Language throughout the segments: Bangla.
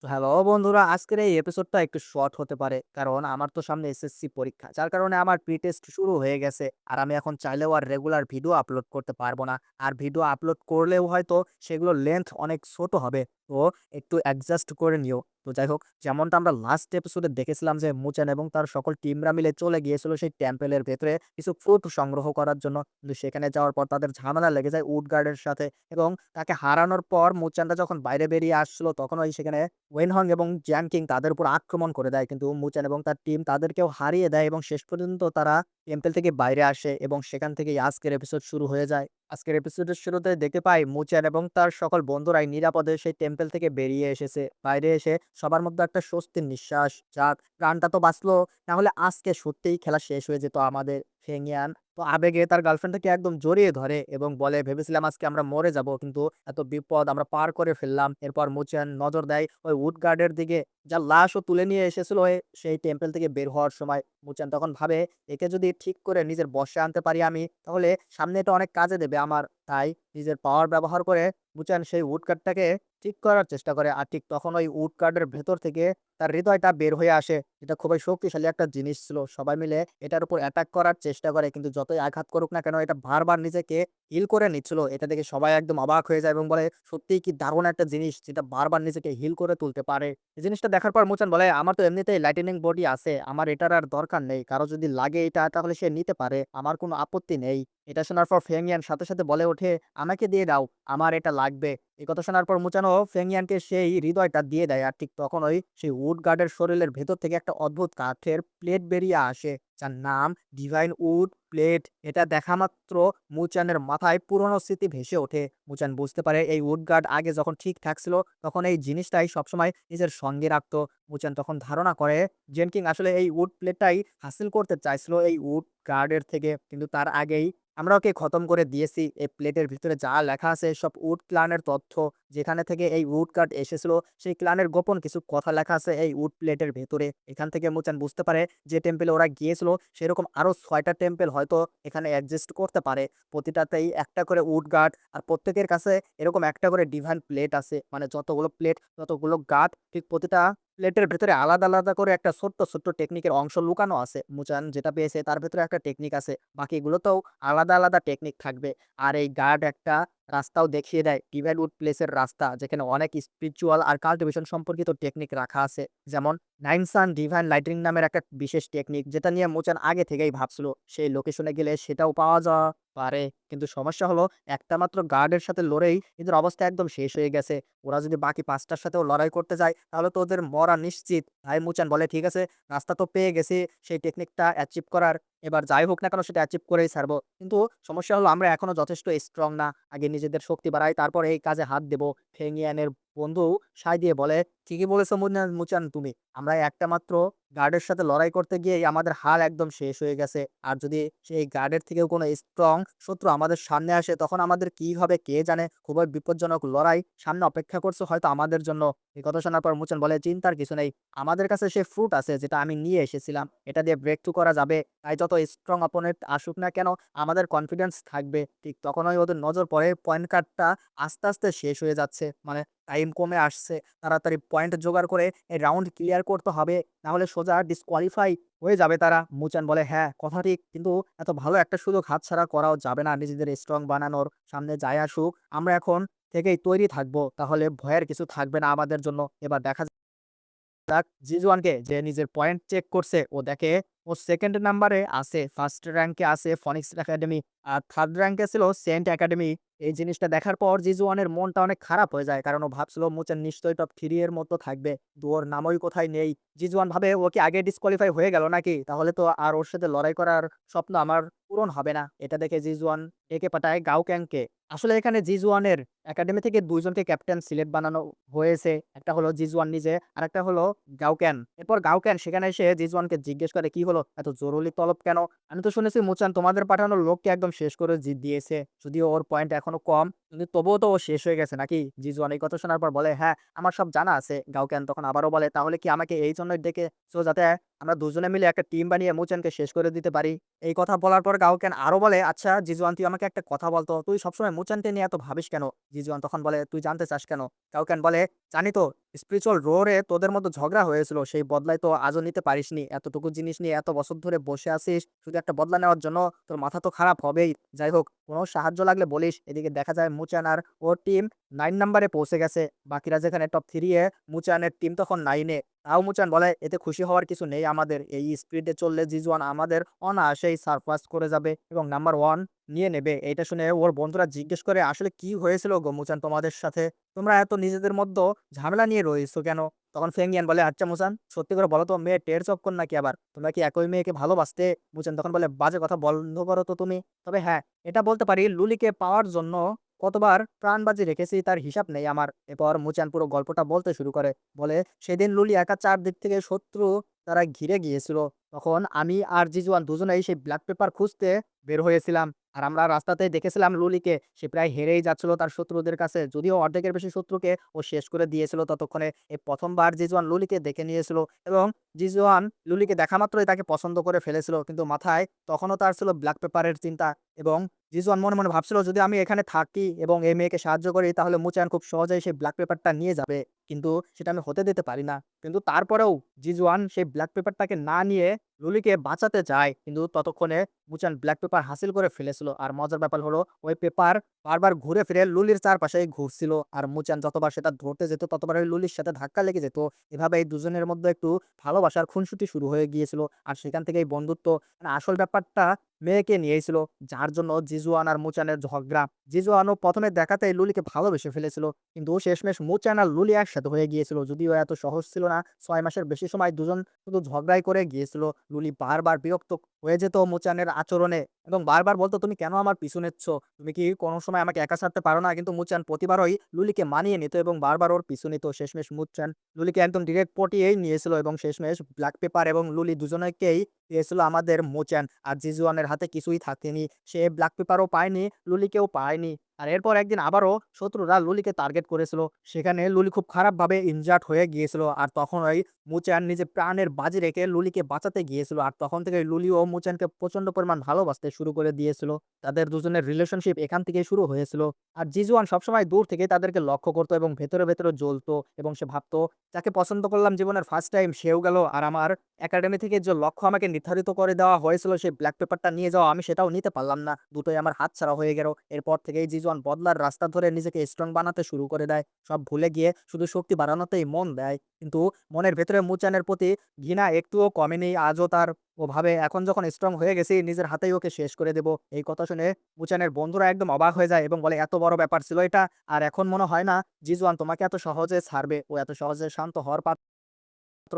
তো হ্যালো বন্ধুরা, আজকের এই এপিসোডটা একটু শর্ট হতে পারে। কারণ আমার তো সামনে এসএসসি পরীক্ষা। যার কারণে আমার প্রি-টেস্ট শুরু হয়ে গেছে। আর আমি এখন চাইলেও আর রেগুলার ভিডিও আপলোড করতে পারব না। আর ভিডিও আপলোড করলেও হয়তো সেগুলোর লেন্থ অনেক ছোট হবে। তো একটু অ্যাডজাস্ট করে নিও। তো যাই হোক, যেমনটা আমরা লাস্ট এপিসোডে দেখেছিলাম যে মুচান এবং তার সকল টিমরা মিলে চলে গিয়েছিল সেই টেম্পেলের ভেতরে কিছু ফ্রুট সংগ্রহ করার জন্য। কিন্তু সেখানে যাওয়ার পর তাদের ঝামেলা লেগে যায় উডগার্ডের সাথে এবং তাকে হারানোর পর মুচানটা যখন বাইরে বেরিয়ে আসছিল তখন ওই সেখানে ওয়েনহং এবং জ্যান কিং তাদের উপর আক্রমণ করে দেয়। কিন্তু মুচান এবং তার টিম তাদেরকেও হারিয়ে দেয় এবং শেষ পর্যন্ত তারা টেম্পল থেকে বাইরে আসে এবং সেখান থেকেই আজকের এপিসোড শুরু হয়ে যায়। আজকের এপিসোডের শুরুতে দেখতে পাই মুচান এবং তার সকল বন্ধুরাই নিরাপদে সেই টেম্পল থেকে বেরিয়ে এসেছে। বাইরে এসে সবার মধ্যে একটা স্বস্তির নিঃশ্বাস, যাক প্রাণটা তো বাঁচলো, না হলে আজকে সত্যিই খেলা শেষ হয়ে যেত আমাদের। ফেংয়ান তো আবেগে তার গার্লফ্রেন্ডটাকে একদম জড়িয়ে ধরে এবং বলে, ভেবেছিলাম আজকে আমরা মরে যাব, কিন্তু এত বিপদ আমরা পার করে ফেললাম। এরপর মুচান নজর দেয় ওই উডগার্ডের দিকে, যার লাশও তুলে নিয়ে এসেছিল সেই টেম্পল থেকে বের হওয়ার সময়। মুচান তখন ভাবে, একে যদি ঠিক করে নিজের বশে আনতে পারি আমি, তাহলে সামনে এটা অনেক কাজে দেবে আমার। তাই নিজের পাওয়ার ব্যবহার করে মুচান সেই উডগার্ডটাকে ঠিক করার চেষ্টা করে। আর ঠিক তখন ওই উডগার্ডের ভেতর থেকে তার হৃদয়টা বের হয়ে আসে। এটা খুবই শক্তিশালী একটা জিনিস ছিল। সবাই মিলে এটার উপর অ্যাটাক করার চেষ্টা করে। কিন্তু যতই আঘাত করুক না কেন, এটা বারবার নিজেকে হিল করে নিচ্ছিল। এটা দেখে সবাই একদম অবাক হয়ে যায় এবং বলে, সত্যিই কি দারুণ একটা জিনিস যেটা বারবার নিজেকে হিল করে তুলতে পারে। এই জিনিসটা দেখার পর মুচান বলে, আমার তো এমনিতেই লাইটেনিং বডি আছে। আমার এটার আর দরকার নেই। কারো যদি লাগে এটা তাহলে সে নিতে পারে। আমার কোনো আপত্তি নেই। এটা শোনার পর ফেংয়ান সাথে, সাথে বলে ওঠে, আমাকে দিয়ে দাও। আমার এটা লাগবে। এই কথা শোনার পর মুচানও ফেংয়ানকে সেই হৃদয়টা দিয়ে দেয়। আর ঠিক তখনই সেই উডগার্ডের শরীরের ভেতর থেকে একটা অদ্ভুত কাঠের প্লেট বেরিয়ে আসে, যার নাম ডিভাইন উড প্লেট। এটা দেখা মাত্র মুচানের মাথায় পুরনো স্মৃতি ভেসে ওঠে। মুচান বুঝতে পারে এই উডগার্ড আগে যখন ঠিকঠাক ছিল তখন এই জিনিসটাই সবসময় নিজের সঙ্গে রাখতো। মুচান তখন ধারণা করে জেনকিং আসলে এই উড প্লেটটাই হাসিল করতে চাইছিল এই উড গার্ডের থেকে, কিন্তু তার আগেই আমরা ওকে খতম করে দিয়েছি। এই প্লেটের ভিতরে যা লেখা আছে সব উড ক্লানের তথ্য। যেখানে থেকে এই উড কার্ড এসেছিল সেই ক্লানের গোপন কিছু কথা লেখা আছে এই উড প্লেটের ভেতরে। এখান থেকে মুচান বুঝতে পারে যে টেম্পেলে ওরা গিয়েছিল সেরকম আরো ৬টা টেম্পেল হয়তো এখানে এক্সিস্ট করতে পারে। প্রতিটাতেই একটা করে উড গার্ড আর প্রত্যেকের কাছে এরকম একটা করে ডিভাইন প্লেট আছে। মানে যতগুলো প্লেট ততগুলো গার্ড, ঠিক প্রতিটা প্লেটের ভেতরে আলাদা, আলাদা করে একটা ছোট্ট, ছোট্ট টেকনিকের অংশ লুকানো আছে। মুচান যেটা পেয়েছে তার ভেতরে একটা টেকনিক আছে। বাকিগুলোতেও আলাদা, আলাদা টেকনিক থাকবে। আর এই গার্ড একটা রাস্তাও দেখিয়ে দেয়, ডিভাইন উড প্লেসের রাস্তা, যেখানে অনেক স্পিরিচুয়াল আর কাল্টিভেশন সম্পর্কিত টেকনিক রাখা আছে। যেমন 9 সান ডিভাইন লাইটিনিং নামের একটা বিশেষ টেকনিক, যেটা নিয়ে মুচান আগে থেকেই ভাবছিল সেই লোকেশনে গেলে সেটাও পাওয়া যাওয়া পারে। কিন্তু সমস্যা হলো, একটা মাত্র গার্ডের সাথে লড়েই এদের অবস্থা একদম শেষ হয়ে গেছে। ওরা যদি বাকি ৫ টার সাথেও লড়াই করতে যায় তাহলে তো ওদের মরা নিশ্চিত। তাই মুচান বলে, ঠিক আছে, রাস্তা তো পেয়ে গেছি সেই টেকনিকটা অ্যাচিভ করার। এবার যাই হোক না কেন সেটা অ্যাচিভ করেই ছাড়বো। কিন্তু সমস্যা হলো, আমরা এখনো যথেষ্ট স্ট্রং না। আগে নিজেদের শক্তি বাড়াই, তারপর এই কাজে হাত দেব। ফেংইয়ানের বন্ধু সায় দিয়ে বলে, ঠিকই বলেছো মুচান তুমি। আমরা একটা মাত্র গার্ডের সাথে লড়াই করতে গিয়েই আমাদের হাল একদম শেষ হয়ে গেছে। আর যদি সেই গার্ডের থেকেও কোনো স্ট্রং শত্রু আমাদের সামনে আসে তখন আমাদের কি হবে কে জানে। খুবই বিপজ্জনক লড়াই সামনে অপেক্ষা করছে হয়তো আমাদের জন্য। এই কথা শোনার পর মুচান বলে, চিন্তার কিছু নেই। আমাদের কাছে সে ফ্রুট আছে যেটা আমি নিয়ে এসেছিলাম। এটা দিয়ে ব্রেক থ্রু করা যাবে। তাই যত স্ট্রং অপোনেন্ট আসুক না কেন, আমাদের কনফিডেন্স থাকবে। ঠিক তখনই ওদের নজর পড়ে পয়েন্ট কার্ডটা আস্তে, আস্তে শেষ হয়ে যাচ্ছে। মানে টাইম কমে আসছে। তাড়াতাড়ি পয়েন্ট জোগাড় করে এই রাউন্ড ক্লিয়ার করতে হবে। না হলে সোজা ডিসকোয়ালিফাই হয়ে যাবে তারা। মুচান বলে, হ্যাঁ কথা ঠিক, কিন্তু এত ভালো একটা সুযোগ হাতছাড়া করাও যাবে না। নিজেদের স্ট্রং বানানোর সামনে যাই আসুক আমরা এখন থেকেই তৈরি থাকবো। তাহলে ভয়ের কিছু থাকবে না আমাদের জন্য। এবার দেখা যাক জিজওয়ানকে, যে নিজের পয়েন্ট চেক করছে, ও দেখে ও 2nd নাম্বারে আছে, 1st র‍্যাংকে আছে ফনিক্স একাডেমি, আর 3rd র‍্যাংকে ছিল সেন্ট একাডেমি। এই জিনিসটা দেখার পর জিজওয়ানের মনটা অনেক খারাপ হয়ে যায়, কারণ ও ভাবছিল মুচান নিশ্চয়ই টপ 3 এর মতো থাকবে। কিন্তু ওর নামই কোথায় নেই। জিজওয়ান ভাবে, ও কি আগে ডিসকোয়ালিফাই হয়ে গেল নাকি? তাহলে তো আর ওর সাথে লড়াই করার স্বপ্ন আমার পূরণ হবে না। এটা দেখে জিজওয়ান ডেকে পাঠায় গাওক্যাংকে। আসলে এখানে জিজওয়ানের একাডেমি থেকে ২ জনকে ক্যাপ্টেন সিলেক্ট বানানো হয়েছে। একটা হলো জিজওয়ান নিজে, আরেকটা হলো গাওক্যান। এরপর গাওক্যান সেখানে এসে জিজওয়ানকে জিজ্ঞেস করে, কি হলো? এত জরুরি তলব কেন? আমি তো শুনেছি মুচান তোমাদের পাঠানো লোককে একদম শেষ করে দিয়েছে। যদিও ওর পয়েন্ট এখনো কম, কিন্তু তবুও তো ও শেষ হয়ে গেছে নাকি? জিজওয়ান এই কথা শোনার পর বলে, হ্যাঁ, আমার সব জানা আছে। গাওক্যান তখন আবারও বলে, তাহলে কি আমাকে এই জন্যই ডেকেছো যাতে আমরা দুজনে মিলে একটা টিম বানিয়ে মুচানকে শেষ করে দিতে পারি? এই কথা বলার পর গাওক্যান আরো বলে, আচ্ছা জিজওয়ান, তুই আমাকে একটা কথা বলতো, তুই সবসময় মুচানকে নিয়ে এত ভাবিস কেন? জিজওয়ান তখন বলে, তুই জানতে চাস কেন? গাওক্যান বলে, জানি তো, স্পিরিচুয়াল রোরে তোদের মধ্যে ঝগড়া হয়েছিল, সেই বদলাই তো আজও নিতে পারিসনি। এতটুকু জিনিস নিয়ে এত বছর ধরে বসে আছিস শুধু একটা বদলা নেওয়ার জন্য, তোর মাথা তো খারাপ হবেই। যাই হোক, কোনো সাহায্য লাগলে বলিস। এদিকে দেখা যায় মুচান আর ওর টিম 9 নাম্বারে পৌঁছে গেছে। বাকিরা যেখানে টপ 3 এ, মুচানের টিম তখন 9 এ। তাও মুচান বলে, "এতে খুশি হওয়ার কিছু নেই আমাদের। এই স্পিডে চললে জিজুয়ান আমাদের অনায়াসেই সারপাস করে যাবে এবং নাম্বার 1 নিয়ে নেবে।" এইটা শুনে ওর বন্ধুরা জিজ্ঞেস করে, "আসলে কি হয়েছিল গো মুচান তোমাদের সাথে? তোমরা এত নিজেদের মধ্যে ঝামেলা নিয়ে রয়েছো কেন?" তখন ফেংয়ান বলে, "আচ্ছা মুচান, সত্যি করে বলো তো, মেয়ে টের চক্কর নাকি আবার? তোমরা কি একই মেয়েকে ভালোবাসতে?" মুচান তখন বলে, "বাজে কথা বন্ধ করো তো তুমি। তবে হ্যাঁ, এটা বলতে পারি, লুলিকে পাওয়ার জন্য কতবার প্রাণবাজি রেখেছি তার হিসাব নেই আমার।" এরপর মুচান পুরো গল্পটা বলতে শুরু করে। বলে, "সেদিন লুলি একা চারদিক থেকে শত্রু তারা ঘিরে গিয়েছিল। তখন আমি আর জিজুয়ান দুজনেই সেই ব্ল্যাক পেপার খুঁজতে বের হয়েছিলাম। আর আমরা রাস্তাতেই দেখেছিলাম লুলিকে। সে প্রায় হেরেই যাচ্ছিল তার শত্রুদের কাছে। যদিও অর্ধেকের বেশি শত্রুকে ও শেষ করে দিয়েছিল ততক্ষণে। এই ১ম বার জিজুয়ান লুলিকে দেখে নিয়েছিল এবং জিজুয়ান লুলিকে দেখা মাত্রই তাকে পছন্দ করে ফেলেছিল। কিন্তু মাথায় তখনও তার ছিল ব্ল্যাক পেপারের চিন্তা এবং জিজুয়ান মনে, মনে ভাবছিল, যদি আমি এখানে থাকি এবং এই মেয়েকে সাহায্য করি তাহলে মুচান খুব সহজেই সেই ব্ল্যাক পেপারটা নিয়ে যাবে। কিন্তু সেটা আমি হতে দিতে পারি না। কিন্তু তারপরেও জিজুয়ান সেই ব্ল্যাক পেপারটাকে না নিয়ে লুলিকে বাঁচাতে চায়। কিন্তু ততক্ষণে মুচান ব্ল্যাক পেপার হাসিল করে ফেলেছিল। আর মজার ব্যাপার হলো, ওই পেপার বারবার ঘুরে ফিরে লুলির চারপাশেই ঘুরছিল। আর মুচান যতবার সেটা ধরতে যেত ততবারই লুলির সাথে ধাক্কা লেগে যেত। এভাবে এই দুজনের মধ্যে একটু ভালোবাসার খুনসুটি শুরু হয়ে গিয়েছিল। আর সেখান থেকেই বন্ধুত্ব, মানে আসল ব্যাপারটা মেয়েকে নিয়েই ছিল। যার জন্য জিজুয়ান আর মুচানের ঝগড়া। জিজুয়ানও ১ম এ দেখাতেই লুলিকে ভালোবেসে ফেলেছিল। কিন্তু শেষমেশ মুচান আর লুলি একসাথে হয়ে গিয়েছিল। যদিও এত সহজ ছিল না। ৬ মাসের বেশি সময় দুজন শুধু ঝগড়াই করে গিয়েছিল। লুলি বারবার বিরক্ত হয়ে যেত মুচানের আচরণে এবং বারবার বলত, "তুমি কেন আমার পিছু নিচ্ছ? তুমি কি কোনো সময় আমাকে একা ছাড়তে পারো না?" কিন্তু মুচান প্রতিবারই লুলিকে মানিয়ে নিত এবং বারবার ওর পিছু নিত। শেষমেশ মুচান লুলিকে একদম ডিরেক্ট পটিয়েই নিয়েছিল এবং শেষমেশ ব্ল্যাক পেপার এবং লুলি দুজনকেই দিয়েছিল আমাদের মুচান। আর জিজুয়ানের হাতে কিছুই থাকেনি। সে ব্ল্যাক পেপারও পায়নি, লুলিকেও পায়নি। আর এরপর একদিন আবারও শত্রুরা লুলিকে টার্গেট করেছিল। সেখানে লুলি খুব খারাপভাবে ইনজার্ড হয়ে গিয়েছিল। আর তখন ওই মুচান নিজের প্রাণের বাজি রেখে লুলিকে বাঁচাতে গিয়েছিল। আর তখন থেকে লুলি ও মুচানকে প্রচন্ড পরিমাণ ভালোবাসতে শুরু করে দিয়েছিল। তাদের দুজনের রিলেশনশিপ এখান থেকেই শুরু হয়েছিল। আর জিজুয়ান সবসময় দূর থেকে তাদেরকে লক্ষ্য করত এবং ভেতরে, ভেতরে জ্বলতো এবং সে ভাবত, যাকে পছন্দ করলাম জীবনের ফার্স্ট টাইম, সেও গেল। আর আমার একাডেমি থেকে যে লক্ষ্য আমাকে নির্ধারিত করে দেওয়া হয়েছিল সেই ব্ল্যাক পেপারটা নিয়ে যাওয়া, আমি সেটাও নিতে পারলাম না। দুটোই আমার হাতছাড়া হয়ে গেল। এরপর থেকেই জিজুয়ান বদলার রাস্তা ধরে নিজেকে স্ট্রং বানাতে শুরু করে দেয়। সব ভুলে গিয়ে শুধু শক্তি বাড়ানোতেই মন দেয়। কিন্তু মনের ভেতরে মুচানের প্রতি ঘৃণা একটুও কমেনি। আজও তার, ও ভাবে, এখন যখন স্ট্রং হয়ে গেছি নিজের হাতেই ওকে শেষ করে দেব। এই কথা শুনে মুচানের বন্ধুরা একদম অবাক হয়ে যায় এবং বলে, "এত বড় ব্যাপার ছিল এটা? আর এখন মনে হয় না জিজুয়ান তোমাকে এত সহজে ছাড়বে। ও এত সহজে শান্ত হওয়ার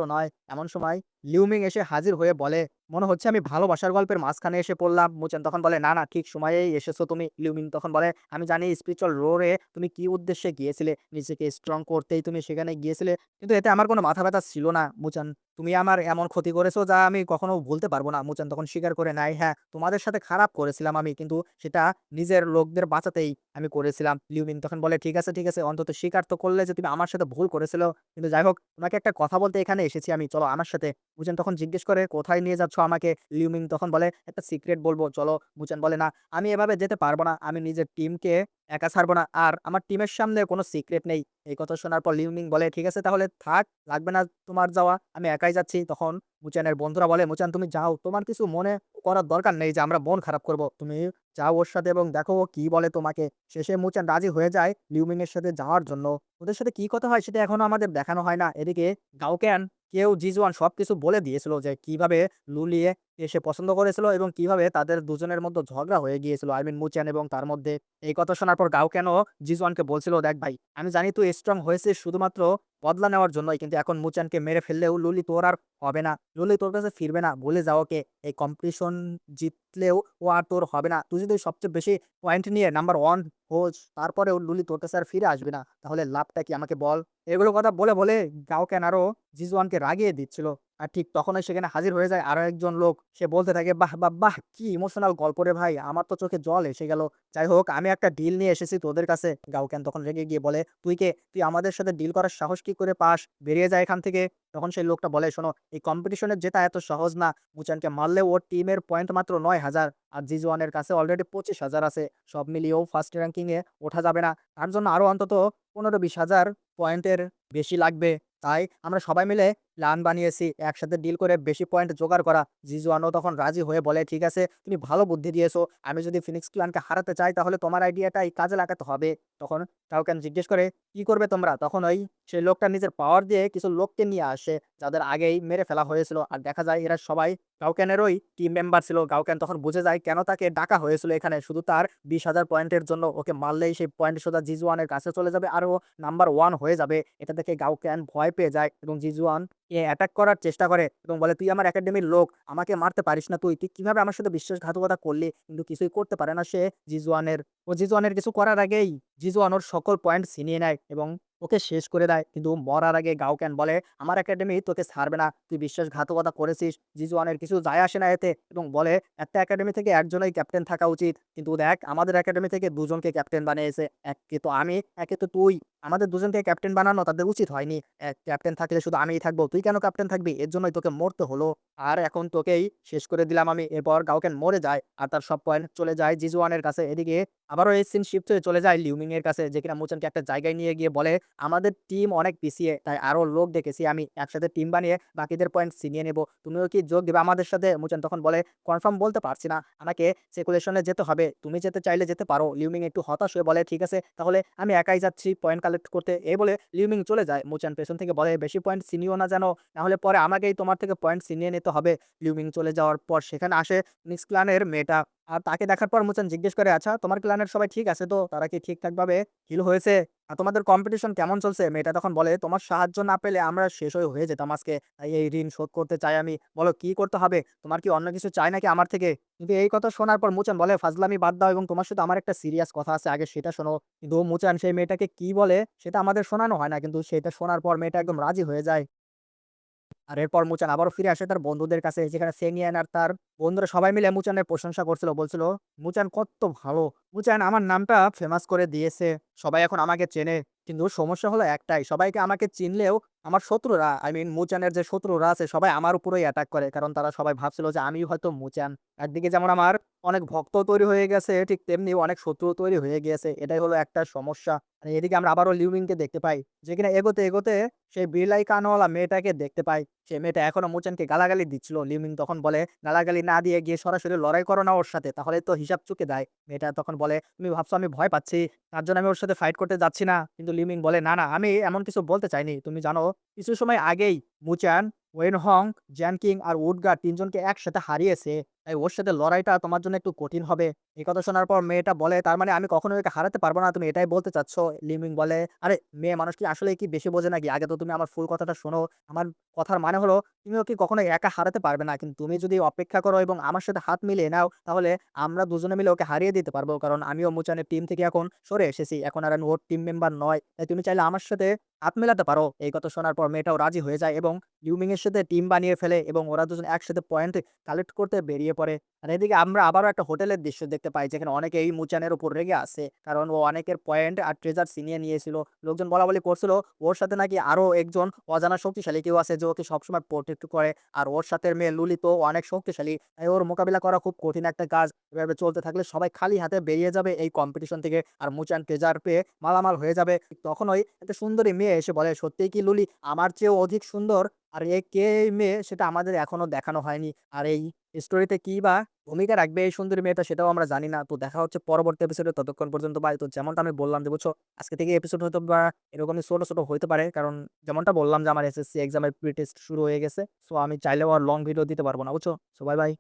নয়।" এমন সময় লিউমিং এসে হাজির হয়ে বলে, "মনে হচ্ছে আমি ভালোবাসার গল্পের মাঝখানে এসে পড়লাম।" মুচেন তখন বলে, "না, না, ঠিক সময়েই এসেছো তুমি।" লিউমিং তখন বলে, "আমি জানি স্পিরিচুয়াল রোরে তুমি কি উদ্দেশ্যে গিয়েছিলে। নিজেকে স্ট্রং করতেই তুমি সেখানে গিয়েছিলে। কিন্তু এতে আমার কোনো মাথা ব্যথা ছিল না মুচান। তুমি আমার এমন ক্ষতি করেছো যা আমি কখনো ভুলতে পারব না।" মুচান তখন স্বীকার করে নেয়, "হ্যাঁ, তোমাদের সাথে খারাপ করেছিলাম আমি। কিন্তু সেটা নিজের লোকদের বাঁচাতেই আমি করেছিলাম।" লিউমিং তখন বলে, "ঠিক আছে, ঠিক আছে। অন্তত স্বীকার তো করলে যে তুমি আমার সাথে ভুল করেছিল। কিন্তু যাই হোক, তোমাকে একটা কথা বলতে এখানে এসেছি আমি। চলো আমার সাথে।" মুচান তখন জিজ্ঞেস করে, "কোথায় নিয়ে যাচ্ছ আমাকে?" লিউমিং তখন বলে, "একটা সিক্রেট বলবো, চলো।" মুচান বলে, "না, আমি এভাবে যেতে পারব না। আমি নিজের টিমকে একা ছাড়ব না। আর আমার টিমের সামনে কোনো সিক্রেট নেই।" এই কথা শোনার পর লিউমিং বলে, "ঠিক আছে, তাহলে থাক। লাগবে না তোমার যাওয়া। আমি একাই যাচ্ছি।" তখন মুচানের বন্ধুরা বলে, "মুচান, তুমি যাও। তোমার কিছু মনে করার দরকার নেই যে আমরা মন খারাপ করব। তুমি যাও ওর সাথে এবং দেখো ও কি বলে তোমাকে।" শেষে মুচান রাজি হয়ে যায় লিউমিং এর সাথে যাওয়ার জন্য। ওদের সাথে কি কথা হয় সেটা এখনো আমাদের দেখানো হয় না। এদিকে গাওকেন কেউ জিজুয়ান সবকিছু বলে দিয়েছিল যে কিভাবে লুলিয়ে সে পছন্দ করেছিল এবং কিভাবে তাদের দুজনের মধ্যে ঝগড়া হয়ে গিয়েছিল, আই মিন মুচান এবং তার মধ্যে। এই কথা শোনার পর গাওকেনও জিজুয়ানকে বলছিল, "দেখ ভাই, আমি জানি তুই স্ট্রং হয়েছিস শুধুমাত্র বদলা নেওয়ার জন্যই। কিন্তু এখন মুচানকে মেরে ফেললেও লুলি তোর আর হবে না। লুলি তোর কাছে ফিরবে না। ভুলে যা ওকে। এই কম্পিটিশন জিতলেও ও আর তোর হবে না। তুই যদি সবচেয়ে বেশি পয়েন্ট নিয়ে নাম্বার 1 হোস, তারপরেও লুলি তোর কাছে আর ফিরে আসবে না। তাহলে লাভটা কি আমাকে বল?" এগুলো কথা বলে, বলে গাওকেন আরো জিজুয়ানকে রাগিয়ে দিচ্ছিল। আর ঠিক তখনই সেখানে হাজির হয়ে যায় আরো একজন লোক। সে বলতে থাকে, "বাহ! বাহ! বাহ! কি ইমোশনাল গল্প রে ভাই! আমার তো চোখে জল এসে গেল। যাই হোক আমি একটা ডিল নিয়ে এসেছি তোদের কাছে।" গাওকেন তখন রেগে গিয়ে বলে, "তুই কে? তুই আমাদের সাথে ডিল করার সাহস কি করে পাস? বেরিয়ে যা এখান থেকে।" তখন সেই লোকটা বলে, "শোনো, এই কম্পিটিশনে জেতা এত সহজ না। মুচানকে মারলে ওর টিমের পয়েন্ট মাত্র ৯,০০০ আর জিজওয়ানের কাছে অলরেডি ২৫,০০০ আছে। সব মিলিয়েও ফার্স্ট র্যাঙ্কিং এ ওঠা যাবে না। তার জন্য আরো অন্তত ১৫-২০,০০০ পয়েন্টের বেশি লাগবে। তাই আমরা সবাই মিলে প্ল্যান বানিয়েছি একসাথে ডিল করে বেশি পয়েন্ট জোগাড় করা।" জিজুয়ানও তখন রাজি হয়ে বলে, "ঠিক আছে, তুমি ভালো বুদ্ধি দিয়েছো। আমি যদি ফিনিক্স ক্লানকে হারাতে চাই তাহলে তোমার আইডিয়াটাই কাজে লাগাতে হবে।" তখন কাওকেন জিজ্ঞেস করে, "কি করবে তোমরা?" তখন সেই লোকটা নিজের পাওয়ার দিয়ে কিছু লোককে নিয়ে আসে, যাদের আগেই মেরে ফেলা হয়েছিল। আর দেখা যায় এরা সবাই কাওকেনেরই টিম মেম্বার ছিল। কাওকেন তখন বুঝে যায় কেন তাকে ডাকা হয়েছিল এখানে। শুধু তার ২০,০০০ পয়েন্টের জন্য। ওকে মারলেই সেই পয়েন্ট সোজা জিজুয়ানের কাছে চলে যাবে আর ও নাম্বার 1 হয়ে যাবে। এটা দেখে গাওকেন ভয় পেয়ে যায় এবং জিজুয়ানকে অ্যাটাক করার চেষ্টা করে এবং বলে, "তুই আমার একাডেমির লোক। আমাকে মারতে পারিস না তুই। তুই কিভাবে আমার সাথে বিশ্বাসঘাতকতা করলি?" কিন্তু কিছুই করতে পারে না সে জিজুয়ানের। জিজুয়ানের কিছু করার আগেই জিজুয়ান ওর সকল পয়েন্ট ছিনিয়ে নেয় এবং ওকে শেষ করে দেয়। কিন্তু মরার আগে গাওকেন বলে, "আমার একাডেমি তোকে ছাড়বে না। তুই বিশ্বাসঘাতকতা করেছিস।" জিজুয়ানের কিছু যায় আসে না এতে এবং বলে, "একটা একাডেমি থেকে একজনই ক্যাপ্টেন থাকা উচিত। কিন্তু দেখ আমাদের একাডেমি থেকে ২ জনকে ক্যাপ্টেন বানিয়েছে। একে তো আমি, একে তো তুই। আমাদের ২ জনকে ক্যাপ্টেন বানানো তাদের উচিত হয়নি। ক্যাপ্টেন থাকলে শুধু আমিই থাকবো। তুই কেন ক্যাপ্টেন থাকবি? এর জন্যই তোকে মরতে হলো। আর এখন তোকেই শেষ করে দিলাম আমি।" এরপর গাওকেন মরে যায় আর তার সব পয়েন্ট চলে যায় জিজুয়ানের কাছে। এদিকে আবারও এই সিন শিফট হয়ে চলে যায় লিউমিং এর কাছে, যে কিনা মুচানকে একটা জায়গায় নিয়ে গিয়ে বলে, "আমাদের টিম অনেক পিছিয়ে। তাই আরো লোক ডেকেছি আমি। একসাথে টিম বানিয়ে বাকিদের পয়েন্ট ছিনিয়ে নেব। তুমিও কি যোগ দিবা আমাদের সাথে?" মুচান তখন বলে, "কনফার্ম বলতে পারছি না। আমাকে সেকুলেশন এ যেতে হবে। তুমি যেতে চাইলে যেতে পারো।" লিউমিং একটু হতাশ হয়ে বলে, "ঠিক আছে, তাহলে আমি একাই যাচ্ছি পয়েন্ট কালেক্ট করতে।" এই বলে লিউমিং চলে যায়। মুচান পেছন থেকে বলে, "বেশি পয়েন্ট ছিনিও না যেন। নাহলে পরে আমাকেই তোমার থেকে পয়েন্ট ছিনিয়ে নিতে হবে।" লিউমিং চলে যাওয়ার পর সেখানে আসে নিক্স ক্লানের মেয়েটা। আর তাকে দেখার পর মুচান জিজ্ঞেস করে, "আচ্ছা, তোমার ক্লানের সবাই ঠিক আছে তো? তারা কি ঠিকঠাকভাবে হিল হয়েছে? আর তোমাদের কম্পিটিশন কেমন চলছে?" মেয়েটা তখন বলে, "তোমার সাহায্য না পেলে আমরা শেষ হয়ে যেতাম আজকে। তাই এই ঋণ শোধ করতে চাই আমি। বলো কি করতে হবে? তোমার কি অন্য কিছু চাই নাকি আমার থেকে?" কিন্তু এই কথা শোনার পর মুচান বলে, "ফাজলামি বাদ দাও এবং তোমার সাথে আমার একটা সিরিয়াস কথা আছে, আগে সেটা শোনো।" কিন্তু মুচান সেই মেয়েটাকে কি বলে সেটা আমাদের শোনানো হয় না। কিন্তু সেটা শোনার পর মেয়েটা একদম রাজি হয়ে যায়। আর এরপর মুচান আবারও ফিরে আসে তার বন্ধুদের কাছে, যেখানে সেনিয়ান আর তার বন্ধুরা সবাই মিলে মুচানের প্রশংসা করছিল। বলছিল, "মুচান কত্ত ভালো! মুচান আমার নামটা ফেমাস করে দিয়েছে। সবাই এখন আমাকে চেনে। কিন্তু সমস্যা হলো একটাই, সবাইকে আমাকে চিনলেও আমার শত্রুরা, আই মিন মুচানের যে শত্রুরা আছে সবাই আমার উপরেই অ্যাটাক করে। কারণ তারা সবাই ভাবছিল যে আমিই হয়তো মুচান। একদিকে যেমন আমার অনেক ভক্ত তৈরি হয়ে গেছে, ঠিক তেমনি অনেক শত্রুও তৈরি হয়ে গিয়েছে। এটাই হলো একটা সমস্যা।" আর এদিকে আমরা আবারও লিউমিংকে দেখতে পাই, যে কিনা এগোতে, এগোতে সেই বিলাই কানওয়ালা মেয়েটাকে দেখতে পাই। সে মেয়েটা এখনো মুচানকে গালাগালি দিচ্ছিল। লিউমিং তখন বলে, "গালাগালি না দিয়ে গিয়ে সরাসরি লড়াই করো না ওর সাথে। তাহলে তো হিসাব চুকে দেয়।" মেয়েটা তখন বলে, "তুমি ভাবছো আমি ভয় পাচ্ছি? তার জন্য আমি ওর সাথে ফাইট করতে যাচ্ছি না।" কিন্তু লিউমিং বলে, "না, না, আমি এমন কিছু বলতে চাইনি। তুমি জানো কিছু সময় আগেই মুচান, ওয়েনহং, জ্যান কিং আর উডগার ৩ জনকে একসাথে হারিয়েছে। তাই ওর সাথে লড়াইটা তোমার জন্য একটু কঠিন হবে।" এই কথা শোনার পর মেয়েটা বলে, "তার মানে আমি কখনোই ওকে হারাতে পারব না, তুমি এটাই বলতে চাচ্ছ?" লিউমিং বলে, "আরে মেয়ে মানুষ কি আসলেই কি বেশি বোঝে নাকি? আগে তো তুমি আমার ফুল কথাটা শোনো। আমার কথার মানে হলো তুমি ওকে কখনোই একা হারাতে পারবে না। কিন্তু তুমি যদি অপেক্ষা করো এবং আমার সাথে হাত মিলিয়ে নাও, তাহলে আমরা দুজনে মিলে ওকে হারিয়ে দিতে পারবো। কারণ আমিও মুচানের টিম থেকে এখন সরে এসেছি। এখন আর আমি ওর টিম মেম্বার নয়। তাই তুমি চাইলে আমার সাথে হাত মেলাতে পারো।" এই কথা শোনার পর মেয়েটাও রাজি হয়ে যায় এবং লিউমিং এর সাথে টিম বানিয়ে ফেলে এবং ওরা দুজন একসাথে পয়েন্ট কালেক্ট করতে বেরিয়ে পড়ে। আর এদিকে আমরা আবারও একটা হোটেলের দৃশ্য দেখতে পাই, যেখানে অনেকেই মুচানের উপর রেগে আছে। কারণ ও অনেকের পয়েন্ট আর ট্রেজার ছিনিয়ে নিয়েছিল। লোকজন বলাবলি করছিল ওর সাথে নাকি আরো একজন অজানা শক্তিশালী কেউ আছে যে ওকে সবসময় প্রোটেক্ট করে। আর ওর সাথে মেয়ে লুলি তো অনেক শক্তিশালী। তাই ওর মোকাবিলা করা খুব কঠিন একটা কাজ। এভাবে চলতে থাকলে সবাই খালি হাতে বেরিয়ে যাবে এই কম্পিটিশন থেকে। আর মুচান ট্রেজার পেয়ে মালামাল হয়ে যাবে। ঠিক তখনই একটা সুন্দরী মেয়ে এসে বলে, "সত্যিই কি লুলি আমার চেয়েও অধিক সুন্দর? আর কে এই মেয়ে সেটা আমাদের এখনো দেখানো হয়নি। আর এই স্টোরিতে কি বা ভূমিকা রাখবে এই সুন্দরী মেয়েটা সেটাও আমরা জানি না।" তো দেখা হচ্ছে পরবর্তী এপিসোডে, ততক্ষণ পর্যন্ত বাই। তো যেমনটা আমি বললাম যে বুঝছো, আজকে থেকে এপিসোড হয়তো বা এরকমই ছোট, ছোট হইতে পারে। কারণ যেমনটা বললাম যে আমার এসএসসি এক্সামের প্রি টেস্ট শুরু হয়ে গেছে। সো আমি চাইলেও আর লং ভিডিও দিতে পারব না। বুঝছো? So bye, by.